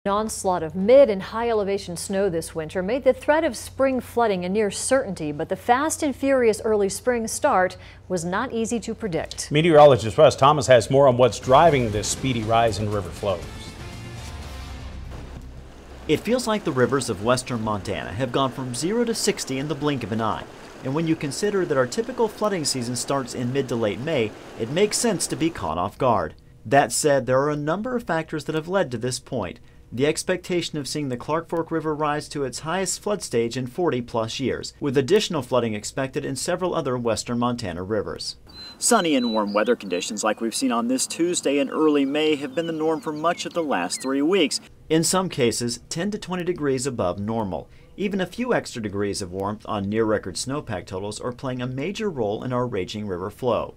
An onslaught of mid and high elevation snow this winter made the threat of spring flooding a near certainty, but the fast and furious early spring start was not easy to predict. Meteorologist Russ Thomas has more on what's driving this speedy rise in river flows. It feels like the rivers of western Montana have gone from 0 to 60 in the blink of an eye. And when you consider that our typical flooding season starts in mid to late May, it makes sense to be caught off guard. That said, there are a number of factors that have led to this point. The expectation of seeing the Clark Fork River rise to its highest flood stage in 40+ years, with additional flooding expected in several other western Montana rivers. Sunny and warm weather conditions like we've seen on this Tuesday in early May have been the norm for much of the last 3 weeks, in some cases 10 to 20 degrees above normal. Even a few extra degrees of warmth on near-record snowpack totals are playing a major role in our raging river flow.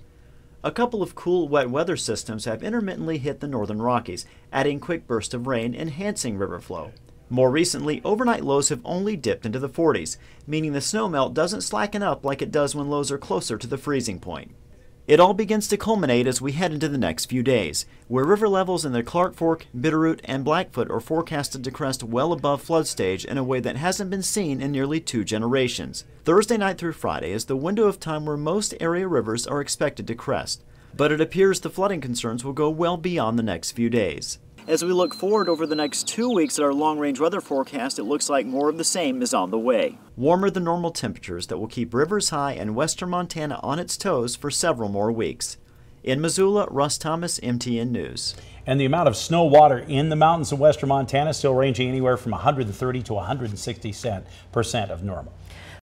A couple of cool wet weather systems have intermittently hit the northern Rockies, adding quick bursts of rain, enhancing river flow. More recently, overnight lows have only dipped into the 40s, meaning the snowmelt doesn't slacken up like it does when lows are closer to the freezing point. It all begins to culminate as we head into the next few days, where river levels in the Clark Fork, Bitterroot, and Blackfoot are forecasted to crest well above flood stage in a way that hasn't been seen in nearly 2 generations. Thursday night through Friday is the window of time where most area rivers are expected to crest, but it appears the flooding concerns will go well beyond the next few days. As we look forward over the next 2 weeks at our long-range weather forecast, it looks like more of the same is on the way. Warmer than normal temperatures that will keep rivers high and western Montana on its toes for several more weeks. In Missoula, Russ Thomas, MTN News. And the amount of snow water in the mountains of western Montana still ranging anywhere from 130 to 160% of normal.